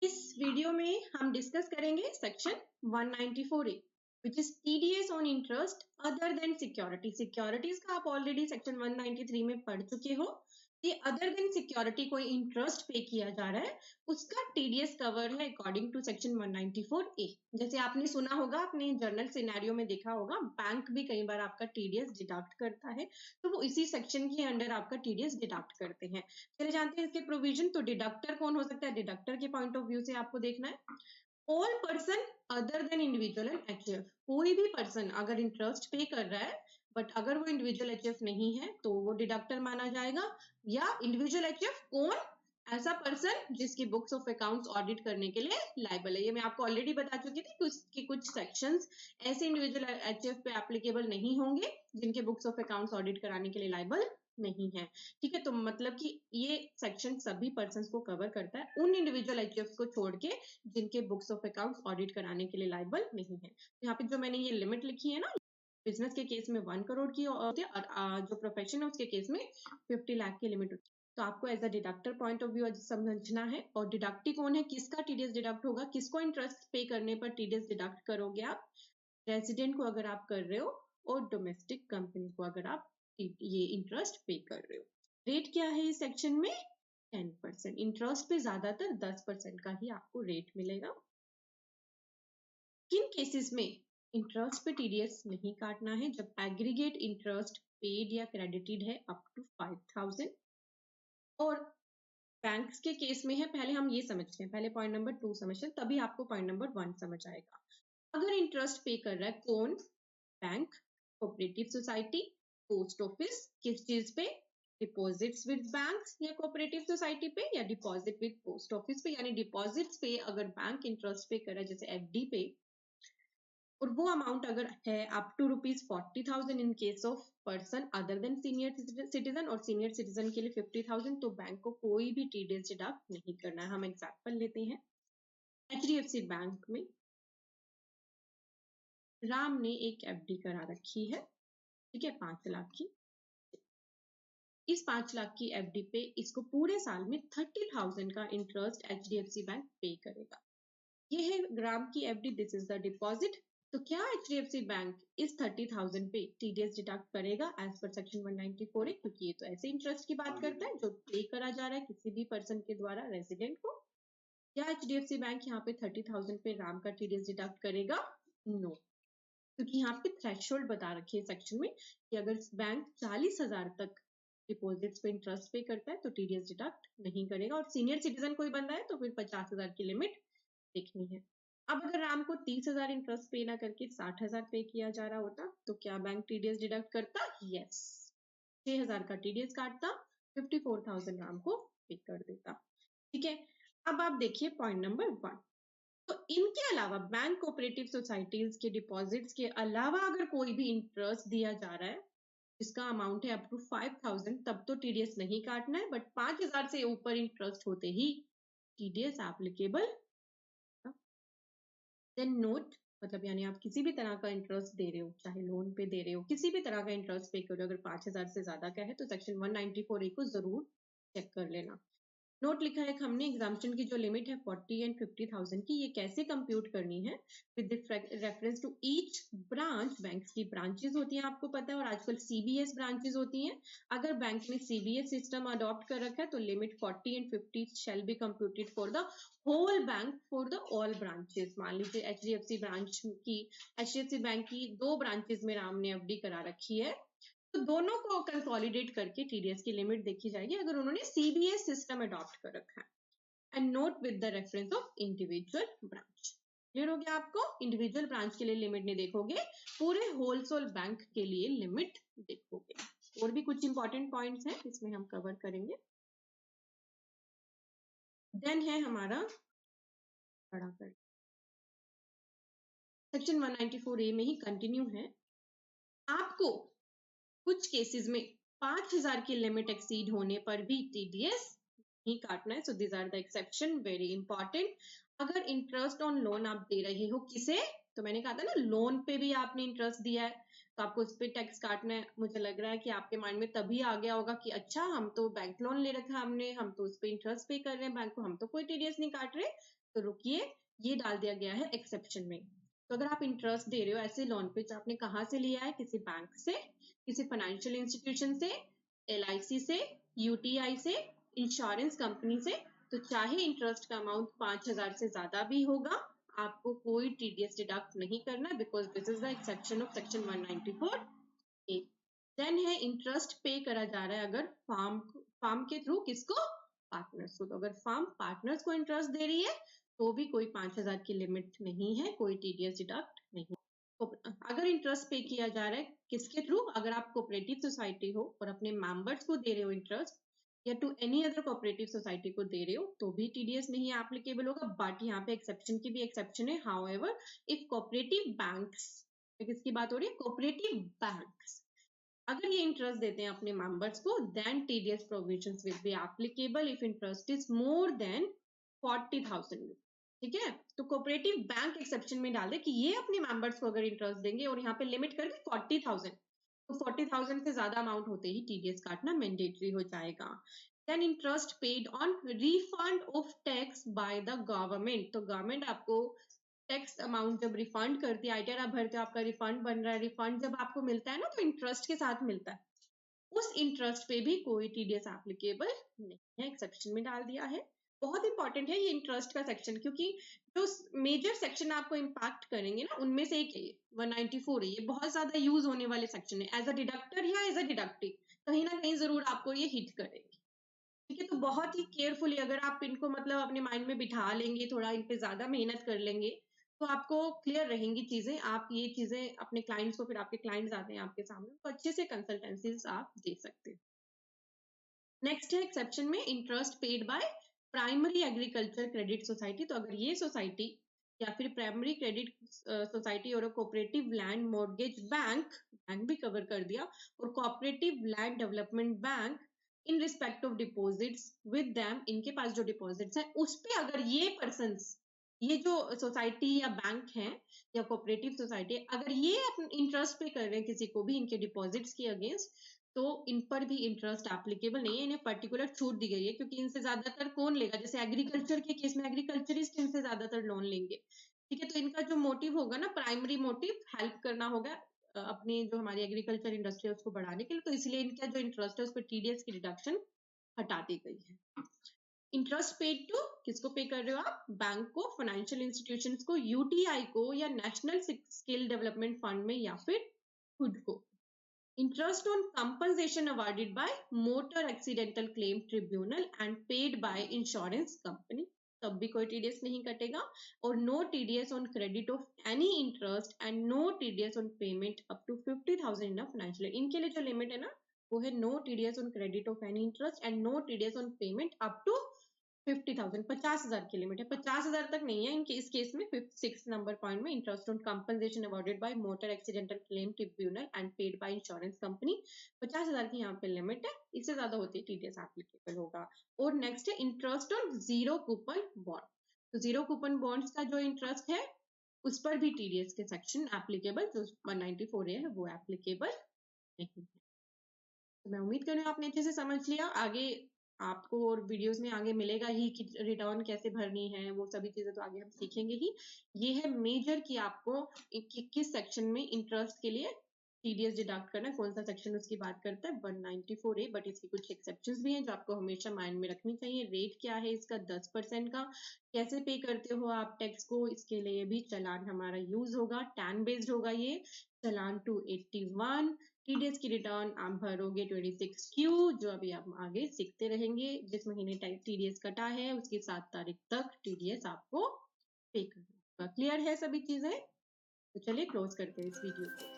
इस वीडियो में हम डिस्कस करेंगे section 194A which is TDS on interest other than security. Securities का आप ऑलरेडी सेक्शन 193 में पढ़ चुके हो। ये अदर देन सिक्योरिटी कोई इंटरेस्ट पे किया जा रहा है उसका टीडीएस कवर है अकॉर्डिंग टू सेक्शन 194A। जैसे आपने सुना होगा, अपने जर्नल सिनेरियो में देखा होगा, बैंक भी कई बार आपका टीडीएस डिडक्ट करता है, तो वो इसी सेक्शन के अंडर आपका टीडीएस डिडक्ट करते हैं। चलिए जानते हैं इसके प्रोविजन। तो डिडक्टर कौन हो सकता है? डिडक्टर के पॉइंट ऑफ व्यू से आपको देखना है, all person other than individual and HF. कोई भी पर्सन अगर इंटरेस्ट पे कर रहा है बट अगर वो इंडिविजुअल एचएफ नहीं है तो वो डिडक्टर माना जाएगा। या इंडिविजुअल एचएफ कौन? ऐसा पर्सन जिसकी बुक्स ऑफ अकाउंट्स ऑडिट करने के लिए लायबल है। ये मैं आपको ऑलरेडी बता चुकी थी कि कुछ सेक्शंस ऐसे इंडिविजुअल एचएफ पे एप्लीकेबल नहीं होंगे जिनके बुक्स ऑफ अकाउंट्स ऑडिट कराने के लिए लायबल नहीं है। ठीक है, तो मतलब कि ये सेक्शन सभी पर्संस को कवर करता है, उन इंडिविजुअल एचएफ को छोड़ के जिनके बुक्स ऑफ अकाउंट्स ऑडिट कराने के लिए लायबल नहीं है। यहाँ पे जो मैंने ये लिमिट लिखी है ना, बिजनेस के केस में 1 करोड़ की होती है और जो प्रोफेशन है उसके केस में 50 लाख की लिमिट होती है। तो आपको as a deductor point of view समझना है। और डिडक्टी कौन है, किसका टीडीएस डिडक्ट होगा, किसको इंटरेस्ट पे करने पर टीडीएस डिडक्ट करोगे आप? रेजिडेंट को अगर आप कर रहे हो और डोमेस्टिक कंपनी को अगर आप ये इंटरेस्ट पे कर रहे हो। रेट क्या है इस सेक्शन में? 10%। इंटरेस्ट पे ज्यादातर 10% का ही आपको रेट मिलेगा। किन केसेस में इंटरेस्ट पे टीडीएस नहीं काटना है? जब एग्रीगेट इंटरेस्ट पेड या क्रेडिटेड है अप टू 5000 और बैंक्स के केस में है। पहले हम ये समझते हैं, पहले पॉइंट नंबर 2 समझते हैं, तभी आपको पॉइंट नंबर 1 समझ आएगा। अगर इंटरेस्ट पे कर रहा है कौन? Bank, cooperative society, post office. किस चीज पे? डिपॉजिट्स विद बैंक्स या कोऑपरेटिव सोसाइटी पे, या डिपॉजिट विद पोस्ट ऑफिस पे। यानी डिपॉजिट्स पे अगर बैंक इंटरेस्ट पे कर रहा है जैसे एफडी पे, और वो अमाउंट अगर है up to ₹40,000 in case of person other than senior citizen, और सीनियर सिटीजन के लिए 50,000, तो बैंक को कोई भी टीडीएस डिडक्ट नहीं करना है। हम एग्जांपल लेते हैं, एचडीएफसी बैंक में राम ने एक एफडी करा रखी है, ठीक है, 5 लाख की। इस 5 लाख की एफडी पे इसको पूरे साल में 30,000 का इंटरेस्ट एचडीएफसी बैंक पे करेगा। ये है राम की FD, this is the deposit. तो क्या एचडीएफसी बैंक इस 30,000 पे टीडीएस डिडक्ट करेगा एज पर सेक्शन 194 है? क्योंकि ये तो ऐसे इंटरेस्ट की बात करता है जो पे करा जा रहा है किसी भी पर्सन के द्वारा रेजिडेंट को। क्या एचडीएफसी बैंक यहाँ पे 30,000 पे राम का टीडीएस डिडक्ट करेगा? नो, क्योंकि यहाँ पे थ्रेशोल्ड बता रखी है सेक्शन में कि अगर बैंक 40,000 तक डिपॉजिट्स पे इंटरेस्ट पे करता है तो टीडीएस डिडक्ट नहीं करेगा। और सीनियर सिटीजन कोई बंदा है तो फिर 50,000 की लिमिट देखनी है। अब अगर राम को 30,000 इंटरेस्ट पे ना करके 60,000 पे किया जा रहा होता तो क्या बैंक टीडीएस डिडक्ट करता? यस, 6,000 का टीडीएस काटता, 54,000 राम को पे कर देता। ठीक है, अब आप देखिए पॉइंट नंबर 1। तो इनके अलावा बैंक कोऑपरेटिव सोसाइटीज के डिपॉजिट्स के अलावा अगर कोई भी इंटरेस्ट दिया जा रहा है जिसका अमाउंट है अप टू 5,000, तब तो टीडीएस नहीं काटना है। बट 5,000 से ऊपर इंटरेस्ट होते ही टीडीएस एप्लीकेबल। देन नोट, मतलब यानी आप किसी भी तरह का इंटरेस्ट दे रहे हो, चाहे लोन पे दे रहे हो, किसी भी तरह का इंटरेस्ट पे करो, अगर 5,000 से ज्यादा का है तो सेक्शन 194A को जरूर चेक कर लेना। नोट लिखा है हमने, एग्जाम्पशन की जो लिमिट है 40 एंड 50,000 की, ये कैसे कंप्यूट करनी है? With reference to each branch. Banks की ब्रांचेस होती हैं आपको पता है, और आजकल सीबीएस ब्रांचेस होती हैं। अगर बैंक ने सीबीएस सिस्टम अडॉप्ट कर रखा है तो limit 40 and 50 shall be computed for the whole bank for the all branches. मान लीजिए एचडीएफसी बैंक की 2 ब्रांचेस में राम ने एफडी करा रखी है, तो दोनों को कंसोलिडेट करके टीडीएस की लिमिट देखी जाएगी अगर उन्होंने सीबीएस सिस्टम अडॉप्ट कर रखा है। And note with the reference of individual branch. Clear हो गया आपको? इंडिविजुअल ब्रांच के लिए लिमिट नहीं देखोगे, पूरे होलसेल बैंक के लिए लिमिट देखोगे। और भी कुछ इंपॉर्टेंट पॉइंट्स हैं इसमें हम कवर करेंगे। देन है हमारा बड़ा कर सेक्शन 194A में ही कंटिन्यू है। आपको कुछ केसेस में 5,000 की लिमिट एक्सीड होने पर भी टीडीएस नहीं काटना है। So this are the exception, very important. अगर इंटरेस्ट ऑन लोन आप दे रहे हो किसे, तो मैंने कहा था ना, लोन पे भी आपने इंटरेस्ट दिया है तो आपको उस पर टैक्स काटना है। मुझे लग रहा है कि आपके माइंड में तभी आ गया होगा कि अच्छा, हम तो बैंक लोन ले रखा है हमने, हम तो उस पर इंटरेस्ट पे कर रहे हैं बैंक को, हम तो कोई टीडीएस नहीं काट रहे। तो रुकिए, ये डाल दिया गया है एक्सेप्शन में। तो अगर आप इंटरेस्ट दे रहे हो ऐसे लोन पे, जो आपने कहाँ से लिया है, किसी बैंक से, किसी फाइनेंशियल इंस्टीट्यूशन से, LIC से, UTI से, इंश्योरेंस कंपनी से, तो चाहे इंटरेस्ट का अमाउंट 5,000 से ज्यादा भी होगा, आपको कोई TDS डिडक्ट नहीं करना, because this is the exception of section 194A। Then है इंटरेस्ट पे करा जा रहा है अगर फार्म के थ्रू, किसको, पार्टनर्स को। तो अगर फार्म पार्टनर्स को इंटरेस्ट दे रही है तो भी कोई 5,000 की लिमिट नहीं है, कोई TDS डिडक्ट नहीं। तो अगर इंटरेस्ट पे किया जा रहा है किसके थ्रू, अगर आप कोऑपरेटिव सोसाइटी हो और अपने मेंबर्स को दे रहे हो इंटरेस्ट, या to any other cooperative society को दे रहे हो, तो भी TDS नहीं एप्लीकेबल होगा। बट यहाँ पे एक्सेप्शन की भी एक्सेप्शन है। हाउएवर इफ कोऑपरेटिव बैंक्स, किसकी बात हो रही है, कोऑपरेटिव बैंक्स, अगर ये इंटरेस्ट देते हैं अपने मेंबर्स को, then TDS provisions will be applicable if interest is more than 40,000। ठीक है, तो कोऑपरेटिव बैंक एक्सेप्शन में डाल दे कि ये अपने मेंबर्स को अगर इंटरेस्ट देंगे, और यहाँ पे लिमिट कर दी 40,000, तो 40,000 से ज्यादा अमाउंट होते ही TDS काटना मैंडेटरी हो जाएगा। Then interest paid on refund of tax by the government, तो गवर्नमेंट आपको टैक्स अमाउंट जब रिफंड करती है, आईटीआर आप भरते हो, आपका रिफंड बन रहा है, रिफंड जब आपको मिलता है ना, तो इंटरेस्ट के साथ मिलता है, उस इंटरेस्ट पे भी कोई TDS एप्लीकेबल नहीं है, एक्सेप्शन में डाल दिया है। बहुत इंपॉर्टेंट है ये इंटरेस्ट का सेक्शन, क्योंकि जो मेजर सेक्शन आपको इम्पैक्ट करेंगे ना, उनमें से एक 194 है, ये बहुत ज्यादा यूज होने वाले सेक्शन है, एज अ डिडक्टर या एज अ डिडक्टिव, कहीं ना कहीं जरूर आपको ये हिट करेंगे। ठीक है, तो बहुत ही केयरफुली अगर आप इनको मतलब अपने माइंड में बिठा लेंगे, थोड़ा इन पे ज्यादा मेहनत कर लेंगे, तो आपको क्लियर रहेंगी चीजें। आप ये चीजें अपने क्लाइंट्स को, फिर आपके क्लाइंट्स आते हैं आपके सामने, तो अच्छे से कंसल्टेंसीज आप दे सकते हैं। नेक्स्ट है एक्सेप्शन में interest paid by primary agriculture credit society. तो अगर ये सोसाइटी या फिर प्राइमरी क्रेडिट सोसाइटी और cooperative land mortgage bank, bank भी कवर कर दिया, और cooperative land development bank in respect of deposits with them, इनके पास जो डिपॉजिट्स हैं उस पे अगर ये पर्सन्स, ये जो सोसाइटी या बैंक है या कोऑपरेटिव सोसाइटी, अगर ये इंटरेस्ट पे कर रहे हैं किसी को भी इनके डिपॉजिट्स के अगेंस्ट, तो इन पर भी इंटरेस्ट एप्लीकेबल नहीं है, इन्हें पर्टिकुलर छूट दी गई है, क्योंकि इनसे ज्यादातर कौन लेगा, जैसे एग्रीकल्चर के केस में एग्रीकल्चरिस्ट इनसे ज्यादातर लोन लेंगे। ठीक है, तो इनका जो मोटिव होगा ना, प्राइमरी मोटिव हेल्प करना होगा अपनी जो हमारी एग्रीकल्चर इंडस्ट्री है उसको बढ़ाने के लिए, तो इसलिए इनका जो इंटरेस्ट है उस पर TDS की डिडक्शन हटा दी गई है। इंटरेस्ट पेड टू, किसको पे कर रहे हो आप, बैंक को, फाइनेंशियल इंस्टीट्यूशंस को, UTI को, या नेशनल स्किल डेवलपमेंट फंड में, या फिर खुद को। Interest on compensation awarded by motor accidental claim tribunal and paid by insurance company, तब भी कोई TDS नहीं कटेगा। और no TDS on credit of any interest and no TDS on payment up to 50,000 in financial. इनके लिए जो limit है ना, वो है no TDS on credit of any interest and no TDS on payment up to 50,000, 50,000 की limit है, 50,000 तक नहीं है इनके इस केस में। 6 नंबर पॉइंट में interest on compensation awarded bye motor accidental claim tribunal and paid by insurance company, 50,000 की यहाँ पे लिमिट है, इससे ज्यादा होती है TDS एप्लीकेबल होगा। और नेक्स्ट है interest on zero coupon bond. तो जीरो कूपन बॉन्ड्स का जो इंटरेस्ट है उस पर भी TDS के सेक्शन एप्लीकेबल, जो 194 है वो एप्लीकेबल नहीं है। तो मैं उम्मीद कर रही हूँ आपने अच्छे से समझ लिया। आगे आपको और वीडियोस में आगे मिलेगा ही कि रिटर्न कैसे भरनी है, वो सभी चीजें तो आगे हम सीखेंगे ही। ये है मेजर कि आपको किस सेक्शन में इंटरेस्ट के लिए TDS डिडक्ट करना है, कौन सा सेक्शन उसकी बात करता है, 194A। बट इसकी कुछ एक्सेप्शंस भी हैं जो आपको हमेशा माइंड में रखनी चाहिए। रेट क्या है इसका, 10% का। कैसे पे करते हो आप टैक्स को, इसके लिए भी चालान हमारा यूज होगा, टैन बेस्ड होगा ये चालान 281। TDS की रिटर्न आप भरोगे 26Q, जो अभी आप आगे सीखते रहेंगे। जिस महीने TDS कटा है उसकी 7 तारीख तक TDS आपको पे करना होगा। क्लियर है सभी चीजें? तो चलिए क्लोज करते हैं इस वीडियो को।